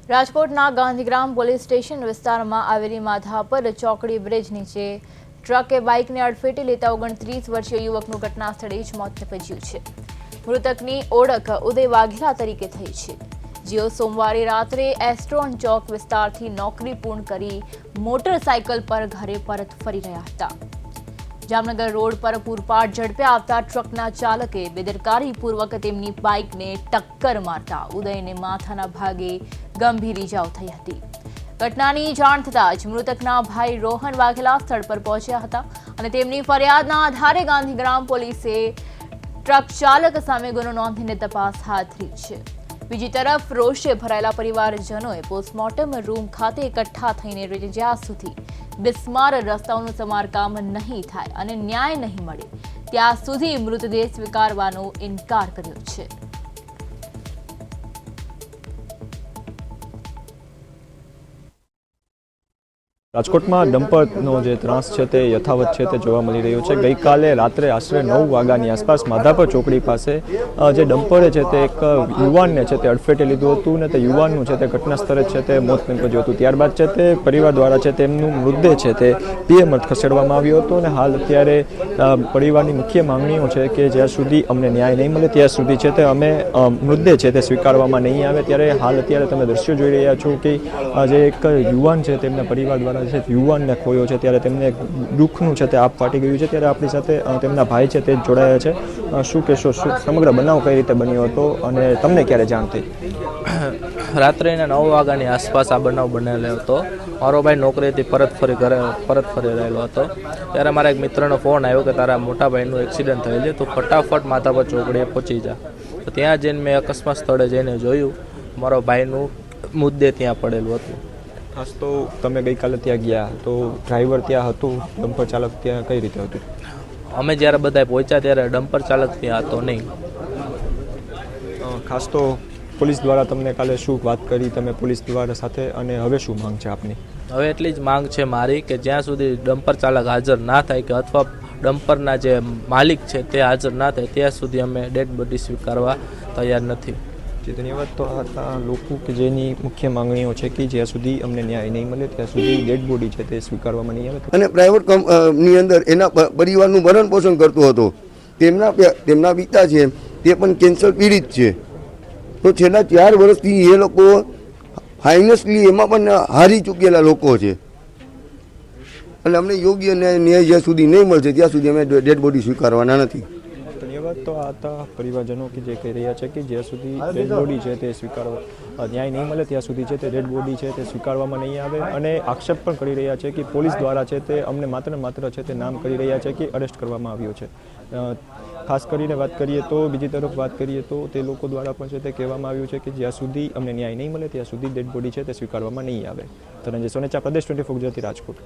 રાજકોટના Gandhigram police station વિસ્તારમાં આવેલી માધાપર ચોકડી બ્રિજ નીચે ટ્રકે બાઇકને અડફેટે લેતા 29 વર્ષીય યુવકનું ઘટના સ્થળે જ મોત નીપજ્યું છે। મૃતકની ઓળખ ઉદય વાઘેલા તરીકે થઈ છે, જેઓ સોમવારે રાત્રે એસ્ટ્રોન ચોક વિસ્તારથી નોકરી પૂર્ણ કરી મોટરસાયકલ પર ઘરે પરત ફરી રહ્યા હતા। જામનગર રોડ પર પૂરપાટ ઝડપે આવતા ટ્રકના ચાલકે બેદરકારીપૂર્વક તેમની બાઇકને ટક્કર મારતા ઉદયને માથાના ભાગે ગંભીર ઇજાઓ થઈ હતી। ઘટનાની જાણ થતાં જ મૃતકના ભાઈ રોહન વાઘેલા સ્થળ પર પહોંચ્યા હતા અને તેમની ફરિયાદના આધારે ગાંધીગ્રામ પોલીસે ટ્રક ચાલક સામે ગુનો નોંધીને તપાસ હાથ ધરી છે। બીજી તરફ રોષે ભરાયેલા પરિવારજનોએ પોસ્ટમોર્ટમ રૂમ ખાતે એકઠા થઈને જ્યાં સુધી બિસ્માર રસ્તાઓનું સમારકામ નહીં થાય અને ન્યાય નહીં મળે ત્યાં સુધી મૃતદેહ સ્વીકારવાનો ઇનકાર કર્યો છે। રાજકોટમાં ડમ્પરનો જે ત્રાસ છે તે યથાવત છે તે જોવા મળી રહ્યો છે। ગઈકાલે રાત્રે આશરે 9 વાગ્યાની આસપાસ માધાપર ચોકડી પાસે જે ડમ્પરે છે તે એક યુવાનને છે તે અડફેટે લીધું હતું ને તે યુવાનનું છે તે ઘટના સ્થળે છે તે મોત નીપજ્યું હતું। ત્યારબાદ છે તે પરિવાર દ્વારા છે તેમનું મૃતદેહ છે તે પીએમ અર્થે ખસેડવામાં આવ્યો હતો અને હાલ અત્યારે પરિવારની મુખ્ય માંગણીઓ છે કે જ્યાં સુધી અમને ન્યાય નહીં મળે ત્યાં સુધી છે તે અમે મૃતદેહ છે તે સ્વીકારવામાં નહીં આવે। ત્યારે હાલ અત્યારે તમે દ્રશ્યો જોઈ રહ્યા છો કે જે એક યુવાન છે તેમના પરિવાર દ્વારા યુવાનને ખોયો છે ત્યારે તેમને દુઃખનું છે તે આપ ફાટી ગયું છે। ત્યારે આપણી સાથે તેમના ભાઈ છે તે જોડાયા છે। શું કહેશો, સમગ્ર બનાવ કઈ રીતે બન્યો હતો અને તમને ક્યારે જાણ થઈ? રાત્રે 9 વાગ્યાની આસપાસ આ બનાવ બનેલો હતો। મારો ભાઈ નોકરીથી પરત ફરી રહેલો હતો ત્યારે મારા એક મિત્રનો ફોન આવ્યો કે તારા મોટા ભાઈનું એક્સિડન્ટ થયેલ છે, તો ફટાફટ માધાપર ચોકડીએ પહોંચી જા। તો ત્યાં જઈને મેં અકસ્માત સ્થળે જઈને જોયું, મારો ભાઈનું મૃતદેહ ત્યાં પડેલું હતું। ખાસ તો તમે ગઈકાલે ત્યાં ગયા તો ડ્રાઈવર ત્યાં હતું, ડમ્પર ચાલક ત્યાં કઈ રીતે હતું? અમે જ્યારે બધા પહોંચ્યા ત્યારે ડમ્પર ચાલક ત્યાં હતો નહીં। ખાસ તો પોલીસ દ્વારા તમને કાલે શું વાત કરી તમે પોલીસ દ્વારા સાથે, અને હવે શું માંગ છે આપની? હવે એટલી જ માંગ છે મારી કે જ્યાં સુધી ડમ્પર ચાલક હાજર ના થાય કે અથવા ડમ્પરના જે માલિક છે તે હાજર ના થાય ત્યાં સુધી અમે ડેડ બોડી સ્વીકારવા તૈયાર નથી। ધન્યવાદ। તો આ લોકો કે જેની મુખ્ય માંગણીઓ છે કે જ્યાં સુધી અમને ન્યાય નહીં મળે ત્યાં સુધી ડેડ બોડી છે તે સ્વીકારવામાં નહીં આવે અને પ્રાઇવેટ કંપની અંદર એના પરિવારનું ભરણ પોષણ કરતો હતો। તેમના પિતા છે તે પણ કેન્સર પીડિત છે, તો છેલ્લા 4 વર્ષથી એ લોકો ફાઇનાન્શિયલી એમાં પણ હારી ચૂકેલા લોકો છે અને અમને યોગ્ય ન્યાય જ્યાં સુધી નહીં મળશે ત્યાં સુધી અમે ડેડ બોડી સ્વીકારવાના નથી। ધન્યવાદ। તો આ હતા પરિવારજનો કે જે કહી રહ્યા છે કે જ્યાં સુધી ડેડ બોડી છે તે સ્વીકારવા ન્યાય નહીં મળે ત્યાં સુધી છે તે ડેડ બોડી છે તે સ્વીકારવામાં નહીં આવે અને આક્ષેપ પણ કરી રહ્યા છે કે પોલીસ દ્વારા છે તે અમને માત્ર છે તે નામ કરી રહ્યા છે કે અરેસ્ટ કરવામાં આવ્યો છે। ખાસ કરીને વાત કરીએ તો બીજી તરફ વાત કરીએ તો તે લોકો દ્વારા પણ છે તે કહેવામાં આવ્યું છે કે જ્યાં સુધી અમને ન્યાય નહીં મળે ત્યાં સુધી ડેડ બોડી છે તે સ્વીકારવામાં નહીં આવે। ધનંજય સોનેચા, પ્રદેશ 24 ગુજરાતી, રાજકોટ।